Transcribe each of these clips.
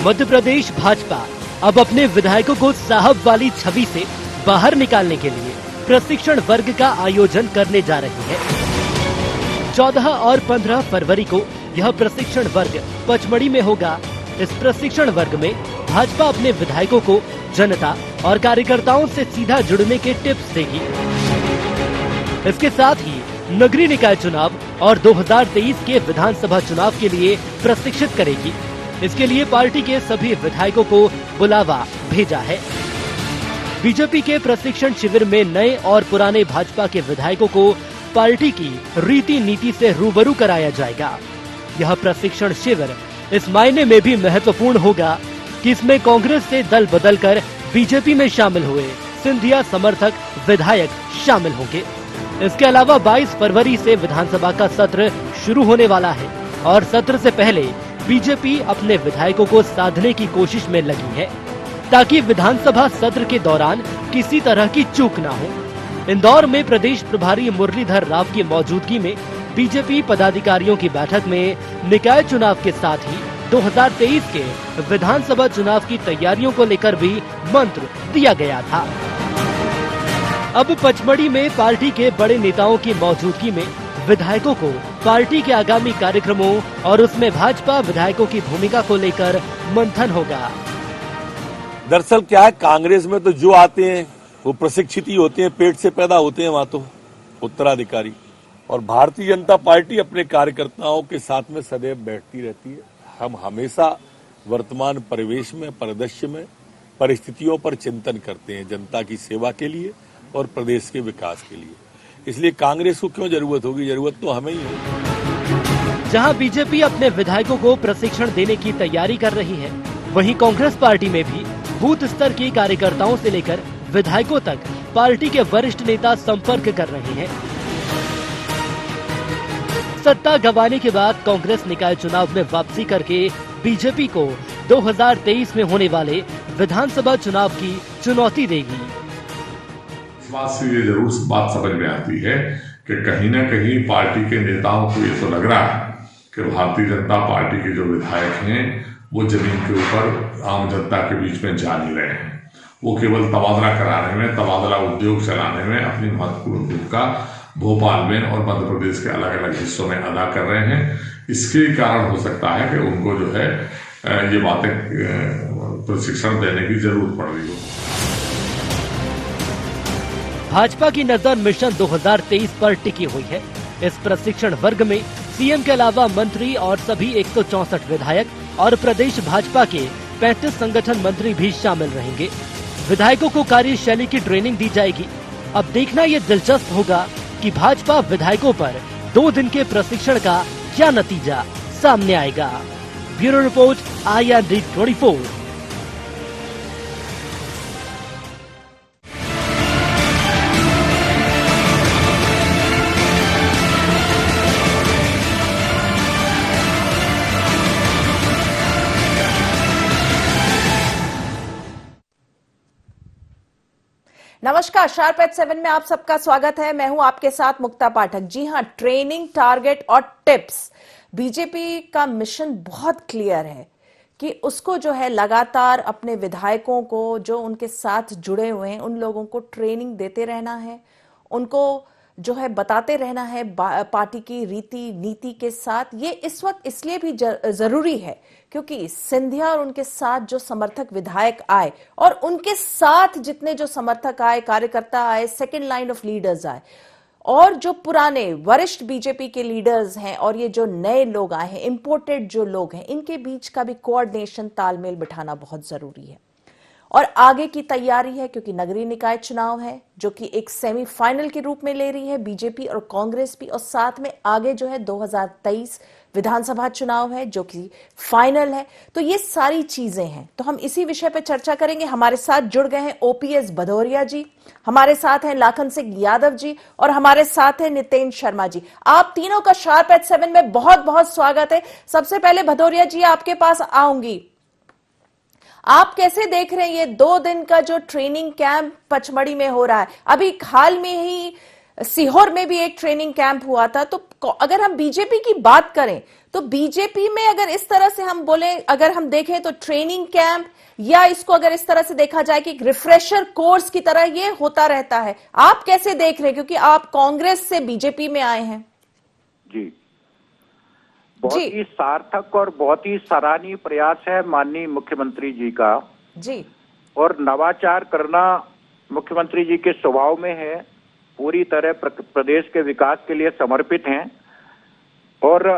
मध्य प्रदेश भाजपा अब अपने विधायकों को साहब वाली छवि से बाहर निकालने के लिए प्रशिक्षण वर्ग का आयोजन करने जा रही है। 14 और 15 फरवरी को यह प्रशिक्षण वर्ग पचमढ़ी में होगा। इस प्रशिक्षण वर्ग में भाजपा अपने विधायकों को जनता और कार्यकर्ताओं से सीधा जुड़ने के टिप्स देगी। इसके साथ ही नगरीय निकाय चुनाव और 2023 के विधानसभा चुनाव के लिए प्रशिक्षित करेगी। इसके लिए पार्टी के सभी विधायकों को बुलावा भेजा है। बीजेपी के प्रशिक्षण शिविर में नए और पुराने भाजपा के विधायकों को पार्टी की रीति नीति से रूबरू कराया जाएगा। यह प्रशिक्षण शिविर इस मायने में भी महत्वपूर्ण होगा कि इसमें कांग्रेस से दल बदलकर बीजेपी में शामिल हुए सिंधिया समर्थक विधायक शामिल होंगे। इसके अलावा 22 फरवरी से विधानसभा का सत्र शुरू होने वाला है और सत्र से पहले बीजेपी अपने विधायकों को साधने की कोशिश में लगी है ताकि विधानसभा सत्र के दौरान किसी तरह की चूक न हो। इंदौर में प्रदेश प्रभारी मुरलीधर राव की मौजूदगी में बीजेपी पदाधिकारियों की बैठक में निकाय चुनाव के साथ ही 2023 के विधानसभा चुनाव की तैयारियों को लेकर भी मंत्र दिया गया था। अब पचमढ़ी में पार्टी के बड़े नेताओं की मौजूदगी में विधायकों को पार्टी के आगामी कार्यक्रमों और उसमें भाजपा विधायकों की भूमिका को लेकर मंथन होगा। दरअसल क्या है, कांग्रेस में तो जो आते हैं वो प्रशिक्षित ही होते हैं, पेट से पैदा होते हैं वहां तो उत्तराधिकारी। और भारतीय जनता पार्टी अपने कार्यकर्ताओं के साथ में सदैव बैठती रहती है। हम हमेशा वर्तमान परिवेश में, परिदृश्य में, परिस्थितियों पर चिंतन करते हैं जनता की सेवा के लिए और प्रदेश के विकास के लिए। इसलिए कांग्रेस को क्यों जरूरत होगी, जरूरत तो हमें ही है। जहां बीजेपी अपने विधायकों को प्रशिक्षण देने की तैयारी कर रही है, वहीं कांग्रेस पार्टी में भी बूथ स्तर के कार्यकर्ताओं से लेकर विधायकों तक पार्टी के वरिष्ठ नेता संपर्क कर रहे हैं। सत्ता गंवाने के बाद कांग्रेस निकाय चुनाव में वापसी करके बीजेपी को 2023 में होने वाले विधानसभा चुनाव की चुनौती देगी। इस बात से ये जरूर बात समझ में आती है कि कहीं न कहीं पार्टी के नेताओं को ये तो लग रहा है कि भारतीय जनता पार्टी के जो विधायक हैं वो जमीन के ऊपर आम जनता के बीच में जा नहीं रहे हैं। वो केवल तबादला कराने में, तबादला उद्योग चलाने में अपनी महत्वपूर्ण भूमिका भोपाल में और मध्य प्रदेश के अलग अलग हिस्सों में अदा कर रहे हैं। इसके कारण हो सकता है कि उनको जो है ये बातें प्रशिक्षण देने की जरूरत पड़ रही हो। भाजपा की नजर मिशन 2023 पर टिकी हुई है। इस प्रशिक्षण वर्ग में सीएम के अलावा मंत्री और सभी 164 विधायक और प्रदेश भाजपा के 35 संगठन मंत्री भी शामिल रहेंगे। विधायकों को कार्यशैली की ट्रेनिंग दी जाएगी। अब देखना ये दिलचस्प होगा कि भाजपा विधायकों पर 2 दिन के प्रशिक्षण का क्या नतीजा सामने आएगा। Bureau report, IRD 24। नमस्कार, शार्प एट 7 में आप सबका स्वागत है। मैं हूं आपके साथ मुक्ता पाठक। जी हां, ट्रेनिंग, टारगेट और टिप्स। बीजेपी का मिशन बहुत क्लियर है कि उसको जो है लगातार अपने विधायकों को, जो उनके साथ जुड़े हुए हैं, उन लोगों को ट्रेनिंग देते रहना है, उनको जो है बताते रहना है पार्टी की रीति नीति के साथ। ये इस वक्त इसलिए भी जरूरी है क्योंकि सिंधिया और उनके साथ जो समर्थक विधायक आए और उनके साथ जितने जो समर्थक आए, कार्यकर्ता आए, सेकंड लाइन ऑफ लीडर्स आए और जो पुराने वरिष्ठ बीजेपी के लीडर्स हैं और ये जो नए लोग आए हैं, इंपोर्टेड जो लोग हैं, इनके बीच का भी कोऑर्डिनेशन, तालमेल बिठाना बहुत जरूरी है। और आगे की तैयारी है क्योंकि नगरीय निकाय चुनाव है जो कि एक सेमीफाइनल के रूप में ले रही है बीजेपी और कांग्रेस भी, और साथ में आगे जो है 2023 विधानसभा चुनाव है जो कि फाइनल है। तो ये सारी चीजें हैं, तो हम इसी विषय पर चर्चा करेंगे। हमारे साथ जुड़ गए हैं OPS भदौरिया जी, हमारे साथ हैं लाखन सिंह यादव जी और हमारे साथ हैं नितेन शर्मा जी। आप तीनों का शार्प एट 7 में बहुत बहुत स्वागत है। सबसे पहले भदौरिया जी आपके पास आऊंगी। आप कैसे देख रहे हैं ये 2 दिन का जो ट्रेनिंग कैंप पचमढ़ी में हो रहा है? अभी हाल में ही सीहोर में भी एक ट्रेनिंग कैंप हुआ था। तो अगर हम बीजेपी की बात करें तो बीजेपी में अगर इस तरह से हम बोले, अगर हम देखें तो ट्रेनिंग कैंप, या इसको अगर इस तरह से देखा जाए कि रिफ्रेशर कोर्स की तरह ये होता रहता है, आप कैसे देख रहे हैं, क्योंकि आप कांग्रेस से बीजेपी में आए हैं? जी, बहुत ही सार्थक और बहुत ही सराहनीय प्रयास है माननीय मुख्यमंत्री जी का। जी, और नवाचार करना मुख्यमंत्री जी के स्वभाव में है, पूरी तरह प्रदेश के विकास के लिए समर्पित हैं। और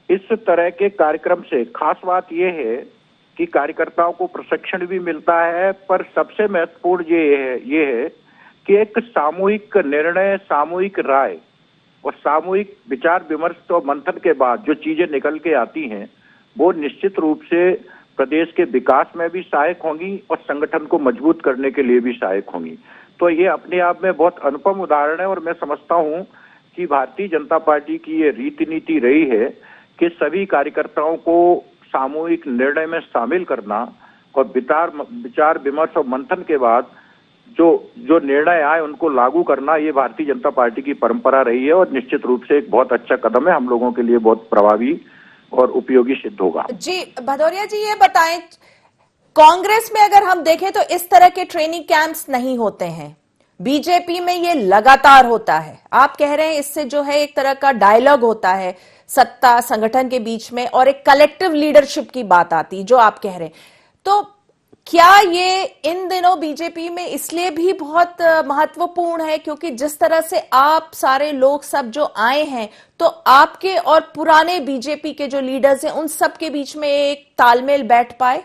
इस तरह के कार्यक्रम से खास बात यह है कि कार्यकर्ताओं को प्रशिक्षण भी मिलता है, पर सबसे महत्वपूर्ण ये है कि एक सामूहिक निर्णय, सामूहिक राय और सामूहिक विचार विमर्श तो मंथन के बाद जो चीजें निकल के आती हैं वो निश्चित रूप से प्रदेश के विकास में भी सहायक होंगी और संगठन को मजबूत करने के लिए भी सहायक होंगी। तो ये अपने आप में बहुत अनुपम उदाहरण है और मैं समझता हूं कि भारतीय जनता पार्टी की ये रीति नीति रही है कि सभी कार्यकर्ताओं को सामूहिक निर्णय में शामिल करना और विचार विमर्श और मंथन के बाद जो निर्णय आए उनको लागू करना, ये भारतीय जनता पार्टी की परंपरा रही है और निश्चित रूप से एक बहुत अच्छा कदम है, हम लोगों के लिए बहुत प्रभावी और उपयोगी सिद्ध होगा। जी भदौरिया जी, ये बताएं, कांग्रेस में अगर हम देखें तो इस तरह के ट्रेनिंग कैंप्स नहीं होते हैं, बीजेपी में ये लगातार होता है। आप कह रहे हैं इससे जो है एक तरह का डायलॉग होता है सत्ता संगठन के बीच में और एक कलेक्टिव लीडरशिप की बात आती, जो आप कह रहे हैं। तो क्या ये इन दिनों बीजेपी में इसलिए भी बहुत महत्वपूर्ण है क्योंकि जिस तरह से आप सारे लोग सब जो आए हैं, तो आपके और पुराने बीजेपी के जो लीडर्स हैं उन सब के बीच में एक तालमेल बैठ पाए?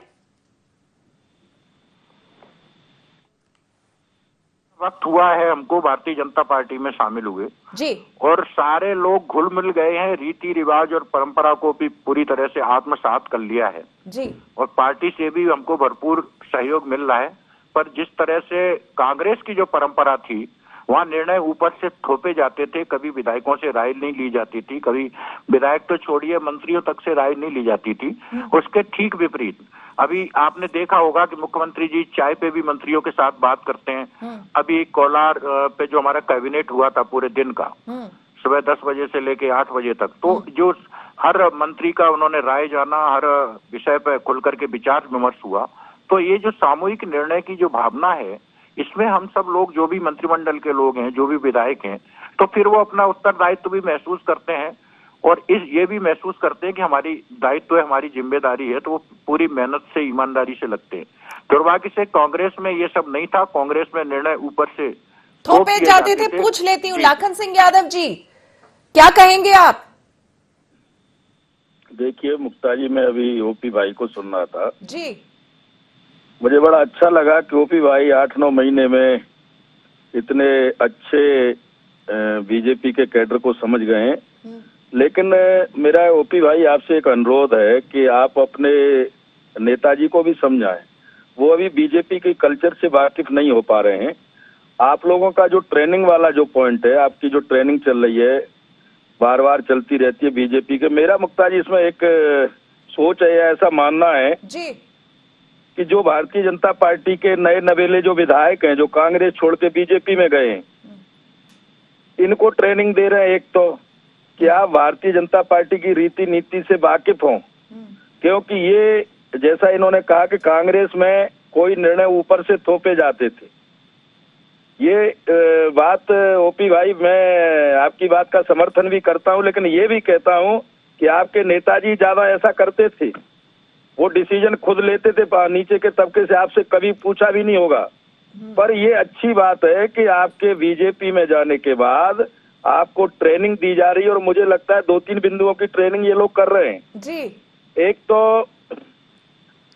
वक्त हुआ है हमको भारतीय जनता पार्टी में शामिल हुए जी, और सारे लोग घुल मिल गए हैं, रीति रिवाज और परंपरा को भी पूरी तरह से आत्मसात कर लिया है जी, और पार्टी से भी हमको भरपूर सहयोग मिल रहा है। पर जिस तरह से कांग्रेस की जो परंपरा थी, वहाँ निर्णय ऊपर से थोपे जाते थे, कभी विधायकों से राय नहीं ली जाती थी, कभी विधायक तो छोड़िए मंत्रियों तक से राय नहीं ली जाती थी। उसके ठीक विपरीत अभी आपने देखा होगा कि मुख्यमंत्री जी चाय पे भी मंत्रियों के साथ बात करते हैं। अभी कोलार पे जो हमारा कैबिनेट हुआ था पूरे दिन का, सुबह 10 बजे से लेके 8 बजे तक, तो जो हर मंत्री का उन्होंने राय जाना, हर विषय पे खुल करके विचार विमर्श हुआ। तो ये जो सामूहिक निर्णय की जो भावना है, इसमें हम सब लोग जो भी मंत्रिमंडल के लोग हैं, जो भी विधायक हैं, तो फिर वो अपना उत्तरदायित्व भी महसूस करते हैं और ये भी महसूस करते हैं कि हमारी दायित्व है, हमारी जिम्मेदारी है, तो वो पूरी मेहनत से ईमानदारी से लगते हैं। दुर्भाग्य से कांग्रेस में ये सब नहीं था, कांग्रेस में निर्णय ऊपर से थोपे जाते थे। पूछ लेती हूँ लाखन सिंह यादव जी, क्या कहेंगे आप? देखिए मुक्ता जी, मैं अभी ओपी भाई को सुन रहा था जी, मुझे बड़ा अच्छा लगा कि ओपी भाई 8-9 महीने में इतने अच्छे बीजेपी के कैडर को समझ गए हैं। लेकिन मेरा ओपी भाई आपसे एक अनुरोध है कि आप अपने नेताजी को भी समझाएं, वो अभी बीजेपी के कल्चर से वाकिफ नहीं हो पा रहे हैं। आप लोगों का जो ट्रेनिंग वाला जो पॉइंट है, आपकी जो ट्रेनिंग चल रही है, बार बार चलती रहती है बीजेपी के, मेरा मुक्ता जी इसमें एक सोच है, ऐसा मानना है जी कि जो भारतीय जनता पार्टी के नए नवेले जो विधायक हैं, जो कांग्रेस छोड़ के बीजेपी में गए हैं, इनको ट्रेनिंग दे रहे हैं एक तो कि आप भारतीय जनता पार्टी की रीति नीति से वाकिफ हों, क्योंकि ये जैसा इन्होंने कहा कि कांग्रेस में कोई निर्णय ऊपर से थोपे जाते थे। ये बात ओपी भाई, मैं आपकी बात का समर्थन भी करता हूं, लेकिन ये भी कहता हूं कि आपके नेताजी ज्यादा ऐसा करते थे, वो डिसीजन खुद लेते थे, नीचे के तबके से आपसे कभी पूछा भी नहीं होगा। पर ये अच्छी बात है कि आपके बीजेपी में जाने के बाद आपको ट्रेनिंग दी जा रही है और मुझे लगता है 2-3 बिंदुओं की ट्रेनिंग ये लोग कर रहे हैं जी। एक तो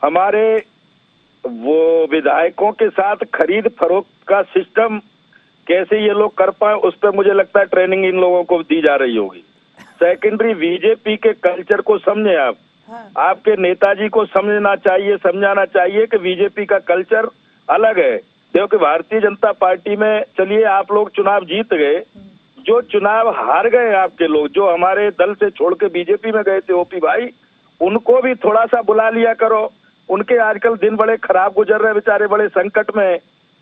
हमारे वो विधायकों के साथ खरीद फरोख्त का सिस्टम कैसे ये लोग कर पाए, उस पर मुझे लगता है ट्रेनिंग इन लोगों को दी जा रही होगी। सेकेंडरी, बीजेपी के कल्चर को समझे आप। आपके नेताजी को समझना चाहिए, समझाना चाहिए कि बीजेपी का कल्चर अलग है, क्योंकि भारतीय जनता पार्टी में, चलिए आप लोग चुनाव जीत गए, जो चुनाव हार गए आपके लोग, जो हमारे दल से छोड़ के बीजेपी में गए थे ओपी भाई, उनको भी थोड़ा सा बुला लिया करो। उनके आजकल दिन बड़े खराब गुजर रहे, बेचारे बड़े संकट में,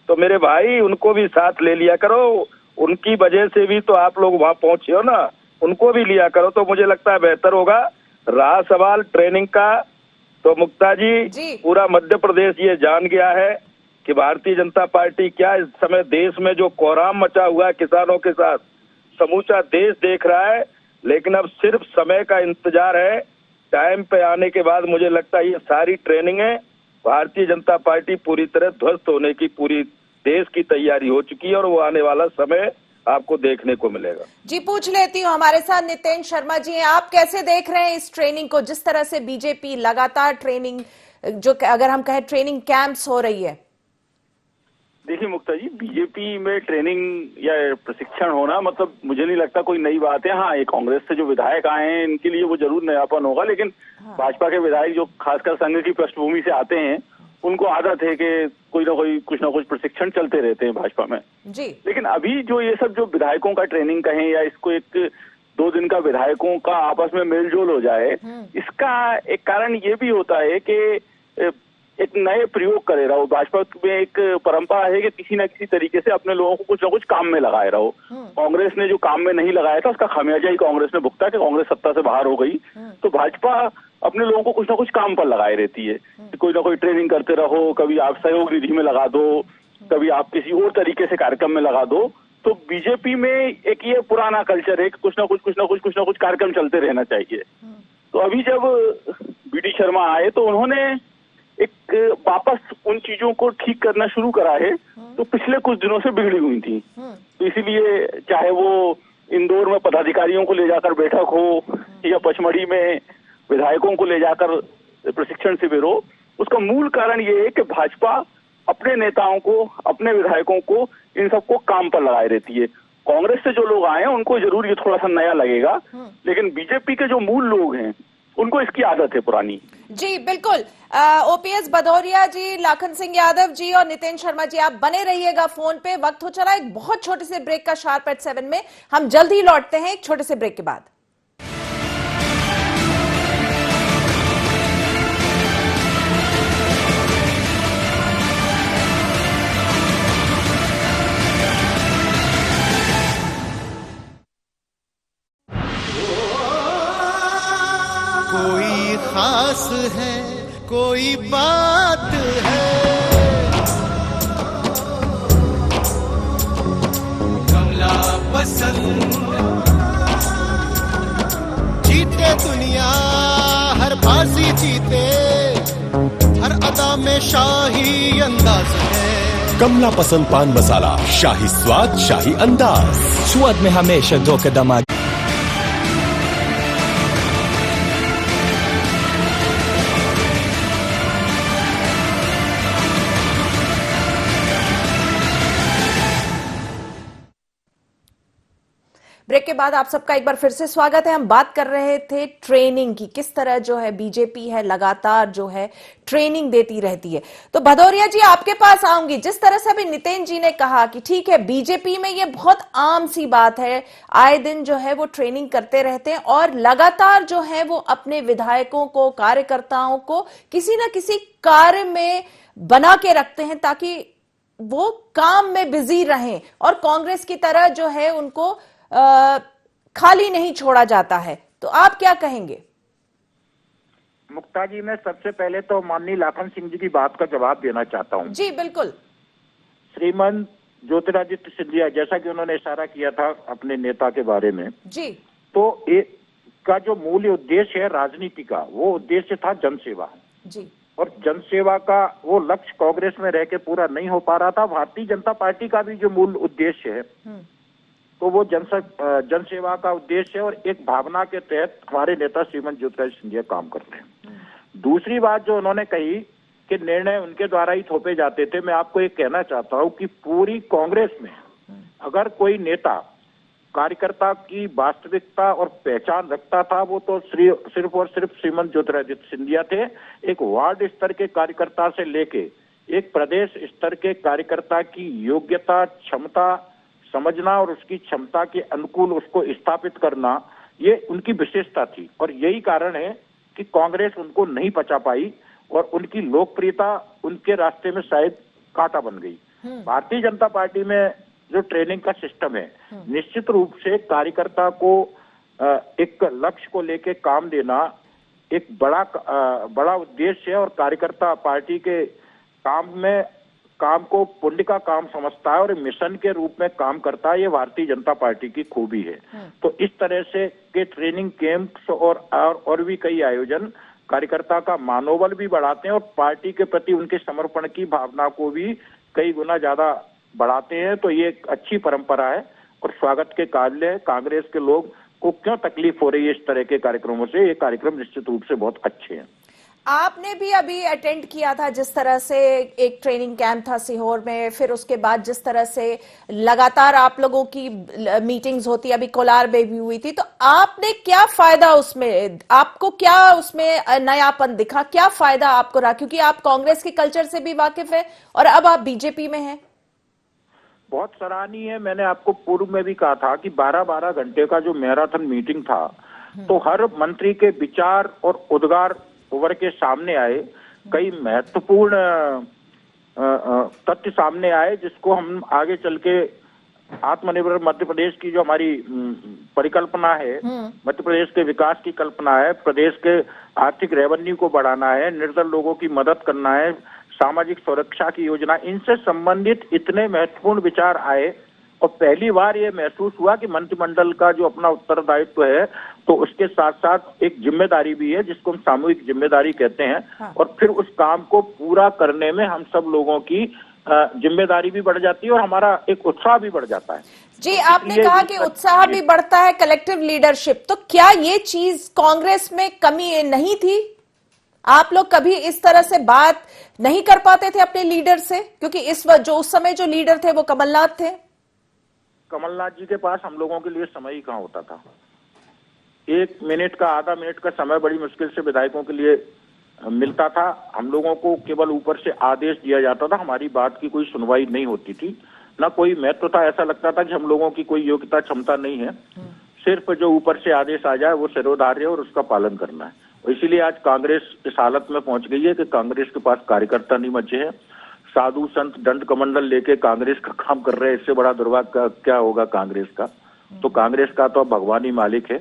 तो मेरे भाई उनको भी साथ ले लिया करो। उनकी वजह से भी तो आप लोग वहां पहुंचे हो ना, उनको भी लिया करो तो मुझे लगता है बेहतर होगा। रहा सवाल ट्रेनिंग का, तो मुक्ता जी पूरा मध्य प्रदेश ये जान गया है कि भारतीय जनता पार्टी क्या इस समय देश में जो कोहराम मचा हुआ है किसानों के साथ, समूचा देश देख रहा है। लेकिन अब सिर्फ समय का इंतजार है। टाइम पे आने के बाद मुझे लगता है ये सारी ट्रेनिंग है, भारतीय जनता पार्टी पूरी तरह ध्वस्त होने की पूरी देश की तैयारी हो चुकी है और वो आने वाला समय आपको देखने को मिलेगा। जी पूछ लेती हूँ, हमारे साथ नितेन शर्मा जी हैं। आप कैसे देख रहे हैं इस ट्रेनिंग को, जिस तरह से बीजेपी लगातार ट्रेनिंग, जो अगर हम कहें ट्रेनिंग कैंप्स हो रही है? देखिए मुक्ता जी, बीजेपी में ट्रेनिंग या प्रशिक्षण होना मतलब मुझे नहीं लगता कोई नई बात है। हाँ, ये कांग्रेस से जो विधायक आए हैं इनके लिए वो जरूर नयापन होगा, लेकिन भाजपा के विधायक जो खासकर संघ की पृष्ठभूमि से आते हैं उनको आदत है कि कोई ना कोई कुछ ना कुछ प्रशिक्षण चलते रहते हैं भाजपा में जी। लेकिन अभी जो ये सब जो विधायकों का ट्रेनिंग कहें या इसको एक 2 दिन का विधायकों का आपस में मेलजोल हो जाए, इसका एक कारण ये भी होता है कि एक नए प्रयोग करे रहो। भाजपा में एक परंपरा है कि किसी न किसी तरीके से अपने लोगों को कुछ ना कुछ काम में लगाए रहो। कांग्रेस ने जो काम में नहीं लगाया था उसका खामियाजा ही कांग्रेस ने भुगता कि कांग्रेस सत्ता से बाहर हो गई। तो भाजपा अपने लोगों को कुछ ना कुछ काम पर लगाए रहती है, कोई ना कोई ट्रेनिंग करते रहो, कभी आप सहयोग निधि में लगा दो, कभी आप किसी और तरीके से कार्यक्रम में लगा दो। तो बीजेपी में एक ये पुराना कल्चर है कि कुछ ना कुछ कार्यक्रम चलते रहना चाहिए। तो अभी जब बीडी शर्मा आए तो उन्होंने एक वापस उन चीजों को ठीक करना शुरू करा है तो पिछले कुछ दिनों से बिगड़ी हुई थी। तो इसीलिए चाहे वो इंदौर में पदाधिकारियों को ले जाकर बैठक हो या पचमढ़ी में विधायकों को ले जाकर प्रशिक्षण शिविर हो, उसका मूल कारण ये है कि भाजपा अपने नेताओं को, अपने विधायकों को, इन सबको काम पर लगाए रहती है। कांग्रेस से जो लोग आए हैं उनको जरूर ये थोड़ा सा नया लगेगा, लेकिन बीजेपी के जो मूल लोग हैं उनको इसकी आदत है पुरानी। जी बिल्कुल। ओपीएस भदौरिया जी, लाखन सिंह यादव जी और नितेन शर्मा जी, आप बने रहिएगा फोन पे। वक्त हो चला एक बहुत छोटे से ब्रेक का, शार्प एट 7 में हम जल्द ही लौटते हैं एक छोटे से ब्रेक के बाद। कोई खास है, कोई बात है, कमला पसंद। जीते दुनिया हर बाजी जीते, हर अदा में शाही अंदाज है। कमला पसंद पान मसाला, शाही स्वाद, शाही अंदाज, स्वाद में हमेशा 2 कदम आगे। ब्रेक के बाद आप सबका एक बार फिर से स्वागत है। हम बात कर रहे थे ट्रेनिंग की, किस तरह जो है बीजेपी है लगातार जो है ट्रेनिंग देती रहती है। तो भदौरिया जी आपके पास आऊंगी। जिस तरह से अभी नितेन जी ने कहा कि ठीक है बीजेपी में ये बहुत आम सी बात है, आए दिन जो है वो ट्रेनिंग करते रहते हैं और लगातार जो है वो अपने विधायकों को, कार्यकर्ताओं को किसी ना किसी कार्य में बना के रखते हैं ताकि वो काम में बिजी रहें और कांग्रेस की तरह जो है उनको खाली नहीं छोड़ा जाता है। तो आप क्या कहेंगे? मुक्ता जी, मैं सबसे पहले तो माननीय लाखन सिंह जी की बात का जवाब देना चाहता हूं। जी बिल्कुल। श्रीमान ज्योतिरादित्य सिंधिया, जैसा कि उन्होंने इशारा किया था अपने नेता के बारे में जी, तो का जो मूल उद्देश्य है राजनीति का, वो उद्देश्य था जनसेवा जी। और जनसेवा का वो लक्ष्य कांग्रेस में रह के पूरा नहीं हो पा रहा था। भारतीय जनता पार्टी का भी जो मूल उद्देश्य है तो वो जनसेवा का उद्देश्य है और एक भावना के तहत हमारे नेता श्रीमान ज्योतिरादित्य सिंधिया काम कर रहे हैं। दूसरी बात जो उन्होंने कही कि निर्णय उनके द्वारा ही थोपे जाते थे, मैं आपको एक कहना चाहता हूं कि पूरी कांग्रेस में अगर कोई नेता कार्यकर्ता की वास्तविकता और पहचान रखता था वो तो सिर्फ और सिर्फ श्रीमान ज्योतिरादित्य सिंधिया थे। एक वार्ड स्तर के कार्यकर्ता से लेके एक प्रदेश स्तर के कार्यकर्ता की योग्यता, क्षमता समझना और उसकी क्षमता के अनुकूल उसको स्थापित करना, ये उनकी विशेषता थी। और यही कारण है कि कांग्रेस उनको नहीं पचा पाई और उनकी लोकप्रियता उनके रास्ते में शायद कांटा बन गई। भारतीय जनता पार्टी में जो ट्रेनिंग का सिस्टम है, निश्चित रूप से कार्यकर्ता को एक लक्ष्य को लेके काम देना एक बड़ा उद्देश्य है और कार्यकर्ता पार्टी के काम को पुण्य का काम समझता है और मिशन के रूप में काम करता है। ये भारतीय जनता पार्टी की खूबी है। तो इस तरह से के ट्रेनिंग कैंप्स और भी कई आयोजन कार्यकर्ता का मनोबल भी बढ़ाते हैं और पार्टी के प्रति उनके समर्पण की भावना को भी कई गुना ज्यादा बढ़ाते हैं। तो ये एक अच्छी परंपरा है और स्वागत के काबिल है। कांग्रेस के लोग को क्यों तकलीफ हो रही है इस तरह के कार्यक्रमों से? ये कार्यक्रम निश्चित रूप से बहुत अच्छे हैं। आपने भी अभी अटेंड किया था, जिस तरह से एक ट्रेनिंग कैंप था सीहोर में, फिर उसके बाद जिस तरह से लगातार आप लोगों की मीटिंग्स होती, अभी कोलार में भी हुई थी, तो आपने क्या फायदा उसमें, आपको क्या उसमें नयापन दिखा, क्या फायदा आपको रहा? क्योंकि आप कांग्रेस के कल्चर से भी वाकिफ है और अब आप बीजेपी में हैं। बहुत सराहनीय है। मैंने आपको पूर्व में भी कहा था कि 12-12 घंटे का जो मैराथन मीटिंग था, तो हर मंत्री के विचार और उद्गार उभर के सामने आए। कई महत्वपूर्ण तथ्य सामने आए जिसको हम आगे चल के आत्मनिर्भर मध्य प्रदेश की जो हमारी परिकल्पना है, मध्य प्रदेश के विकास की कल्पना है, प्रदेश के आर्थिक रेवेन्यू को बढ़ाना है, निर्धन लोगों की मदद करना है, सामाजिक सुरक्षा की योजना, इनसे संबंधित इतने महत्वपूर्ण विचार आए और पहली बार ये महसूस हुआ कि मंत्रिमंडल का जो अपना उत्तरदायित्व है, तो उसके साथ साथ एक जिम्मेदारी भी है जिसको हम सामूहिक जिम्मेदारी कहते हैं। हाँ। और फिर उस काम को पूरा करने में हम सब लोगों की जिम्मेदारी भी बढ़ जाती है और हमारा एक उत्साह भी बढ़ जाता है। जी, आपने कहा कि उत्साह भी बढ़ता है, कलेक्टिव लीडरशिप, तो क्या ये चीज कांग्रेस में कमी नहीं थी? आप लोग कभी इस तरह से बात नहीं कर पाते थे अपने लीडर से? क्योंकि उस समय जो लीडर थे वो कमलनाथ थे। कमलनाथ जी के पास हम लोगों के लिए समय ही कहाँ होता था। 1 मिनट का, आधा मिनट का समय बड़ी मुश्किल से विधायकों के लिए मिलता था। हम लोगों को केवल ऊपर से आदेश दिया जाता था, हमारी बात की कोई सुनवाई नहीं होती थी, ना कोई महत्व था। ऐसा लगता था कि हम लोगों की कोई योग्यता क्षमता नहीं है, सिर्फ जो ऊपर से आदेश आ जाए वो सिरोधार्य और उसका पालन करना है। इसीलिए आज कांग्रेस इस हालत में पहुंच गई है कि कांग्रेस के पास कार्यकर्ता नहीं बचे हैं। साधु संत दंड कमंडल लेके कांग्रेस का काम कर रहे हैं, इससे बड़ा दुर्भाग्य क्या होगा कांग्रेस का? तो कांग्रेस का तो भगवान ही मालिक है।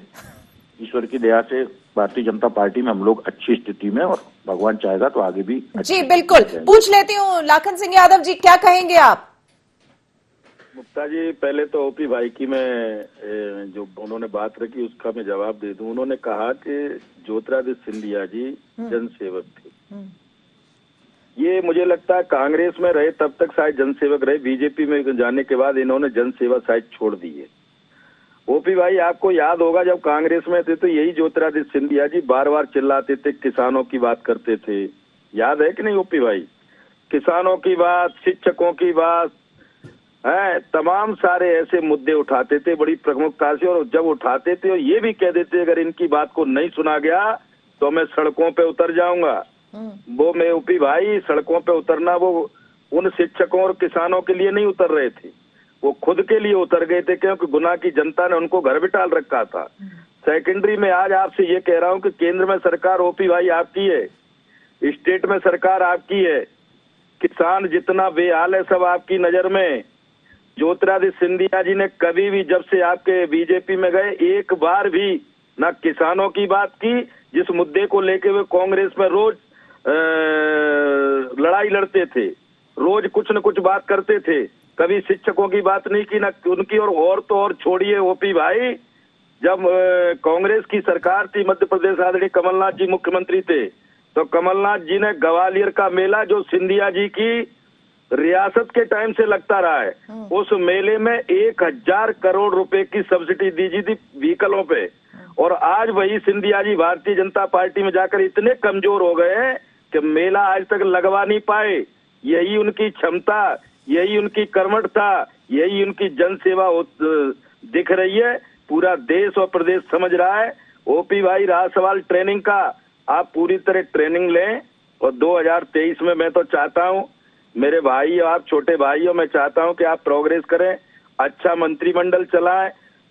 ईश्वर की दया से भारतीय जनता पार्टी में हम लोग अच्छी स्थिति में, और भगवान चाहेगा तो आगे भी। जी बिल्कुल, पूछ लेती हूँ लाखन सिंह यादव जी, क्या कहेंगे आप? मुक्ता जी, पहले तो ओपी भाई की मैं जो उन्होंने बात रखी उसका मैं जवाब दे दूं। उन्होंने कहा कि ज्योतिरादित्य सिंधिया जी जनसेवक थे। ये मुझे लगता है कांग्रेस में रहे तब तक शायद जनसेवक रहे, बीजेपी में जाने के बाद इन्होंने जनसेवा शायद छोड़ दी है। ओपी भाई, आपको याद होगा जब कांग्रेस में थे तो यही ज्योतिरादित्य सिंधिया जी बार बार चिल्लाते थे, किसानों की बात करते थे, याद है कि नहीं ओपी भाई? किसानों की बात, शिक्षकों की बात है, तमाम सारे ऐसे मुद्दे उठाते थे बड़ी प्रमुखता से, और जब उठाते थे और ये भी कह देते अगर इनकी बात को नहीं सुना गया तो मैं सड़कों पे उतर जाऊंगा। वो मैं ओपी भाई, सड़कों पे उतरना वो उन शिक्षकों और किसानों के लिए नहीं उतर रहे थे, वो खुद के लिए उतर गए थे, क्योंकि गुना की जनता ने उनको घर बिठाल रखा था। सेकेंडरी में आज आपसे ये कह रहा हूँ कि केंद्र में सरकार ओपी भाई आपकी है, स्टेट में सरकार आपकी है, किसान जितना बेहाल है सब आपकी नजर में। ज्योतिरादित्य सिंधिया जी ने कभी भी जब से आपके बीजेपी में गए एक बार भी ना किसानों की बात की, जिस मुद्दे को लेके वे कांग्रेस में रोज लड़ाई लड़ते थे, रोज कुछ न कुछ बात करते थे, कभी शिक्षकों की बात नहीं की ना उनकी। और तो और छोड़िए ओपी भाई, जब कांग्रेस की सरकार थी, मध्य प्रदेश आदरणीय कमलनाथ जी मुख्यमंत्री थे, तो कमलनाथ जी ने ग्वालियर का मेला जो सिंधिया जी की रियासत के टाइम से लगता रहा है, उस मेले में 1000 करोड़ रुपए की सब्सिडी दी थी व्हीकलों पे। और आज वही सिंधिया जी भारतीय जनता पार्टी में जाकर इतने कमजोर हो गए हैं कि मेला आज तक लगवा नहीं पाए। यही उनकी क्षमता, यही उनकी कर्मठता, यही उनकी जनसेवा दिख रही है। पूरा देश और प्रदेश समझ रहा है। ओपी भाई, रहा सवाल ट्रेनिंग का, आप पूरी तरह ट्रेनिंग लें और 2023 में मैं तो चाहता हूं मेरे भाई, आप छोटे भाई हो, मैं चाहता हूं कि आप प्रोग्रेस करें, अच्छा मंत्रिमंडल चलाएं,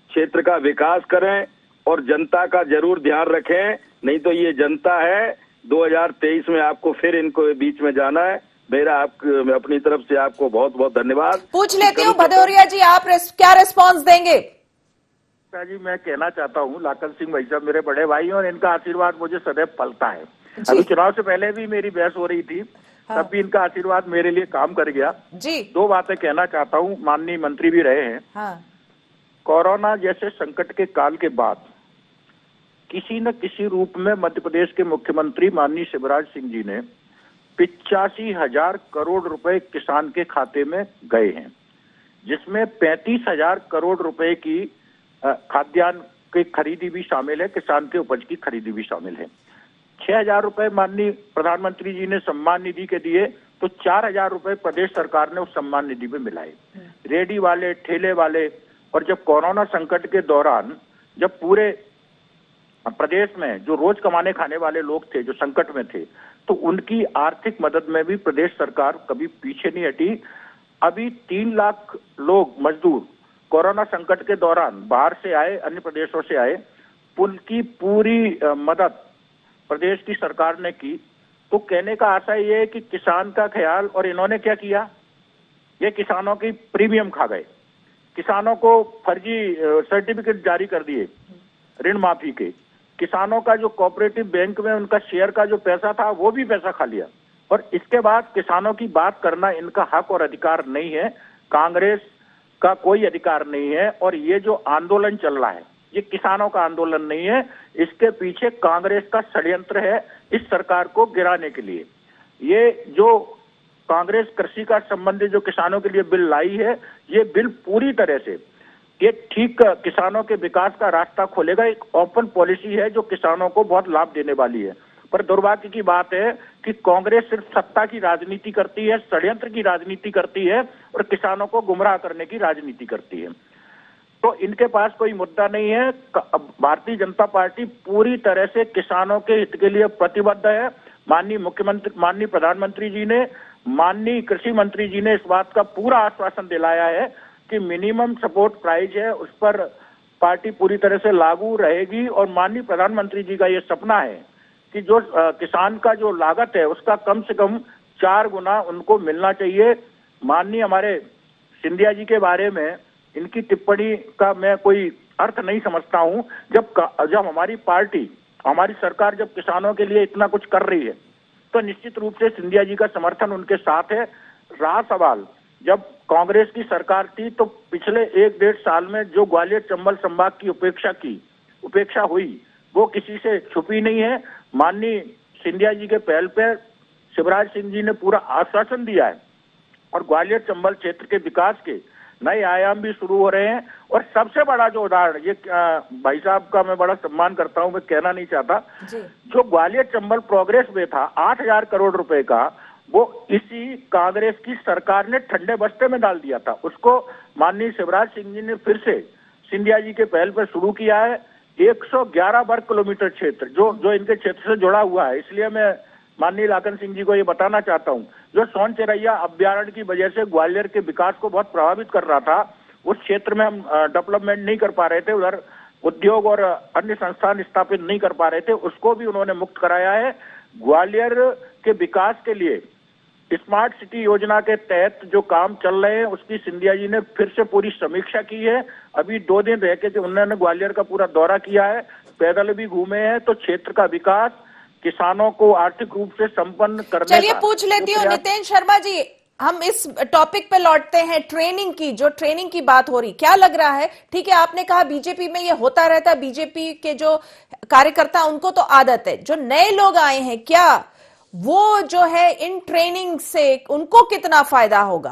क्षेत्र का विकास करें और जनता का जरूर ध्यान रखें। नहीं तो ये जनता है, 2023 में आपको फिर इनको बीच में जाना है। मैं अपनी तरफ से आपको बहुत बहुत धन्यवाद पूछ लेती हूँ भदौरिया जी, आप क्या रिस्पॉन्स देंगे? जी मैं कहना चाहता हूँ, लाखन सिंह भाई साहब मेरे बड़े भाई हैं और इनका आशीर्वाद मुझे सदैव फलता है। अभी चुनाव से पहले भी मेरी बहस हो रही थी, तब भी इनका आशीर्वाद मेरे लिए काम कर गया जी। 2 बातें कहना चाहता हूँ, माननीय मंत्री भी रहे हैं। कोरोना जैसे संकट के काल के बाद किसी न किसी रूप में मध्य प्रदेश के मुख्यमंत्री माननीय शिवराज सिंह जी ने 85,000 करोड़ रुपए किसान के खाते में गए हैं, जिसमें 35,000 करोड़ रुपए की खाद्यान्न की खरीदी भी शामिल है, किसान के उपज की खरीदी भी शामिल है। 6,000 रुपए माननीय प्रधानमंत्री जी ने सम्मान निधि के दिए, तो 4,000 रुपए प्रदेश सरकार ने उस सम्मान निधि में मिलाए। रेडी वाले, ठेले वाले, और जब कोरोना संकट के दौरान जब पूरे प्रदेश में जो रोज कमाने खाने वाले लोग थे, जो संकट में थे, तो उनकी आर्थिक मदद में भी प्रदेश सरकार कभी पीछे नहीं हटी। अभी 3 लाख लोग मजदूर कोरोना संकट के दौरान बाहर से आए, अन्य प्रदेशों से आए, उनकी पूरी मदद प्रदेश की सरकार ने की। तो कहने का आशय ये है कि किसान का ख्याल, और इन्होंने क्या किया, ये किसानों की प्रीमियम खा गए, किसानों को फर्जी सर्टिफिकेट जारी कर दिए ऋण माफी के, किसानों का जो कोऑपरेटिव बैंक में उनका शेयर का जो पैसा था वो भी पैसा खा लिया, और इसके बाद किसानों की बात करना इनका हक और अधिकार नहीं है, कांग्रेस का कोई अधिकार नहीं है। और ये जो आंदोलन चल रहा है, ये किसानों का आंदोलन नहीं है, इसके पीछे कांग्रेस का षड्यंत्र है इस सरकार को गिराने के लिए। ये जो कांग्रेस कृषि का संबंधित जो किसानों के लिए बिल लाई है, ये बिल पूरी तरह से ये ठीक किसानों के विकास का रास्ता खोलेगा। एक ओपन पॉलिसी है जो किसानों को बहुत लाभ देने वाली है। पर दुर्भाग्य की बात है कि कांग्रेस सिर्फ सत्ता की राजनीति करती है, षड्यंत्र की राजनीति करती है और किसानों को गुमराह करने की राजनीति करती है। तो इनके पास कोई मुद्दा नहीं है। भारतीय जनता पार्टी पूरी तरह से किसानों के हित के लिए प्रतिबद्ध है। माननीय मुख्यमंत्री, माननीय प्रधानमंत्री जी ने, माननीय कृषि मंत्री जी ने इस बात का पूरा आश्वासन दिलाया है कि मिनिमम सपोर्ट प्राइस है उस पर पार्टी पूरी तरह से लागू रहेगी। और माननीय प्रधानमंत्री जी का ये सपना है कि जो किसान का जो लागत है उसका कम से कम 4 गुना उनको मिलना चाहिए। माननीय हमारे सिंधिया जी के बारे में इनकी टिप्पणी का मैं कोई अर्थ नहीं समझता हूं। जब हमारी पार्टी, हमारी सरकार जब किसानों के लिए इतना कुछ कर रही है तो निश्चित रूप से सिंधिया जी का समर्थन उनके साथ है। रहा सवाल जब कांग्रेस की सरकार थी तो पिछले 1-1.5 साल में जो ग्वालियर चंबल संभाग की उपेक्षा हुई वो किसी से छुपी नहीं है। माननीय सिंधिया जी के पहल पर शिवराज सिंह जी ने पूरा आश्वासन दिया है और ग्वालियर चंबल क्षेत्र के विकास के नए आयाम भी शुरू हो रहे हैं। और सबसे बड़ा जो उदाहरण, ये भाई साहब का मैं बड़ा सम्मान करता हूं, मैं कहना नहीं चाहता, जो ग्वालियर चंबल प्रोग्रेस वे था 8,000 करोड़ रुपए का, वो इसी कांग्रेस की सरकार ने ठंडे बस्ते में डाल दिया था। उसको माननीय शिवराज सिंह जी ने फिर से सिंधिया जी के पहल पर शुरू किया है। 111 वर्ग किलोमीटर क्षेत्र जो इनके क्षेत्र से जुड़ा हुआ है। इसलिए मैं माननीय लाखन सिंह जी को ये बताना चाहता हूँ, जो सोन चिरैया अभ्यारण्य की वजह से ग्वालियर के विकास को बहुत प्रभावित कर रहा था, उस क्षेत्र में हम डेवलपमेंट नहीं कर पा रहे थे, उधर उद्योग और अन्य संस्थान स्थापित नहीं कर पा रहे थे, उसको भी उन्होंने मुक्त कराया है। ग्वालियर के विकास के लिए स्मार्ट सिटी योजना के तहत जो काम चल रहे हैं उसकी सिंधिया जी ने फिर से पूरी समीक्षा की है। अभी 2 दिन रह के उन्होंने ग्वालियर का पूरा दौरा किया है, पैदल भी घूमे हैं। तो क्षेत्र का विकास, किसानों को आर्थिक रूप से संपन्न करने, चलिए पूछ लेती हूँ नितेन शर्मा जी, हम इस टॉपिक पे लौटते हैं। ट्रेनिंग की, जो ट्रेनिंग की बात हो रही, क्या लग रहा है? ठीक है, आपने कहा बीजेपी में ये होता रहता है, बीजेपी के जो कार्यकर्ता उनको तो आदत है, जो नए लोग आए हैं क्या वो जो है इन ट्रेनिंग से उनको कितना फायदा होगा?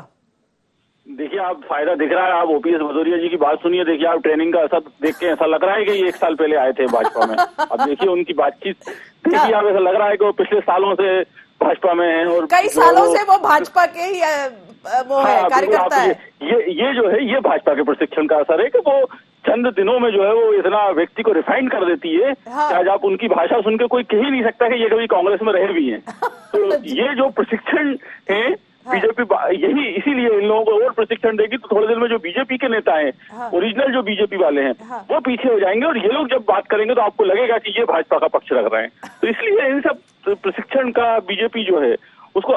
देखिए, आप फायदा दिख रहा है। आप ओपीएस भदौरिया जी की बात सुनिए, देखिए आप ट्रेनिंग का असर देख के ऐसा लग रहा है कि ये 1 साल पहले आए थे भाजपा में। अब देखिए उनकी बातचीत देखिए, आप ऐसा लग रहा है कि वो पिछले सालों से भाजपा में हैं और कई सालों से वो भाजपा के ही वो है, कार्यकर्ता है। ये जो है ये भाजपा के प्रशिक्षण का असर है कि वो चंद दिनों में जो है वो इतना व्यक्ति को रिफाइन कर देती है कि आज आप उनकी भाषा सुन के कोई कह ही नहीं सकता कि ये कभी कांग्रेस में रहे भी हैं। तो ये जो प्रशिक्षण है बीजेपी, यही इसीलिए इन लोगों को और प्रशिक्षण देगी तो थोड़े दिन में जो बीजेपी के नेता हैं, ओरिजिनल जो बीजेपी वाले हैं, वो पीछे हो जाएंगे और ये लोग जब बात करेंगे तो आपको लगेगा कि ये भाजपा का पक्ष रख रहे हैं। तो इसलिए इन सब प्रशिक्षण का बीजेपी जो है उसको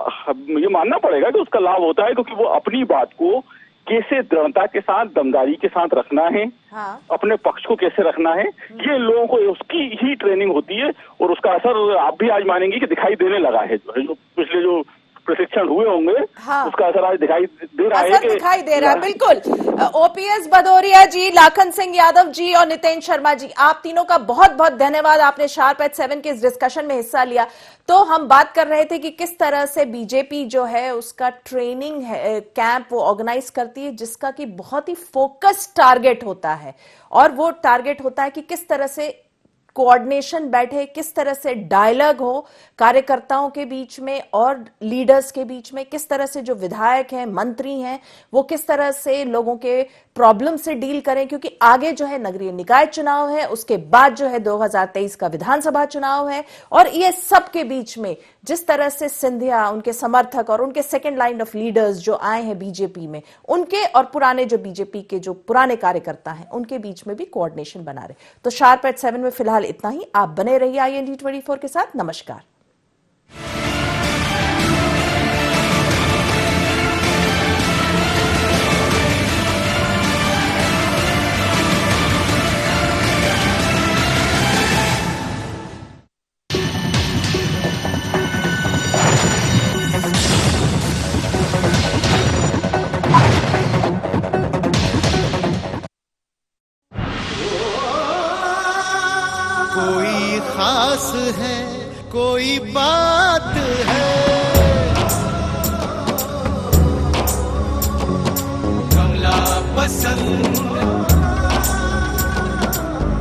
ये मानना पड़ेगा कि उसका लाभ होता है, क्योंकि वो अपनी बात को कैसे दृढ़ता के साथ, दमदारी के साथ रखना है, हाँ। अपने पक्ष को कैसे रखना है, ये लोगों को उसकी ही ट्रेनिंग होती है। और उसका असर आप भी आज मानेंगे कि दिखाई देने लगा है। जो पिछले जो प्रशिक्षण हुए होंगे, हाँ। उसका असर आज दिखाई दे रहा है। असर दिखाई दे रहा है, बिल्कुल। ओपीएस भदौरिया जी, लाखन सिंह यादव जी और नितेश शर्मा जी, आप तीनों का बहुत बहुत धन्यवाद। आपने शार्प एट 7 के इस डिस्कशन में हिस्सा लिया। तो हम बात कर रहे थे कि किस तरह से बीजेपी जो है उसका ट्रेनिंग कैंप वो ऑर्गेनाइज करती है, जिसका कि बहुत ही फोकस टारगेट होता है। और वो टारगेट होता है कि किस तरह से कोऑर्डिनेशन बैठे, किस तरह से डायलॉग हो कार्यकर्ताओं के बीच में और लीडर्स के बीच में, किस तरह से जो विधायक हैं, मंत्री हैं, वो किस तरह से लोगों के प्रॉब्लम से डील करें। क्योंकि आगे जो है नगरीय निकाय चुनाव है, उसके बाद जो है 2023 का विधानसभा चुनाव है। और ये सब के बीच में जिस तरह से सिंधिया, उनके समर्थक और उनके सेकेंड लाइन ऑफ लीडर्स जो आए हैं बीजेपी में, उनके और पुराने जो बीजेपी के जो पुराने कार्यकर्ता हैं, उनके बीच में भी कोऑर्डिनेशन बना रहे। तो शार्प एट 7 में फिलहाल इतना ही। आप बने रहिए IND 24 के साथ। नमस्कार। कोई खास है, कोई बात है, कमला पसंद।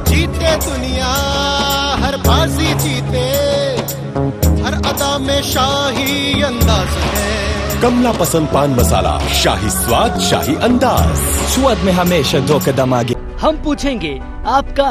जीते दुनिया हर बाजी जीते, हर अदा में शाही अंदाज है। कमला पसंद पान मसाला, शाही स्वाद, शाही अंदाज। स्वाद में हमेशा 2 कदम आगे। हम पूछेंगे आपका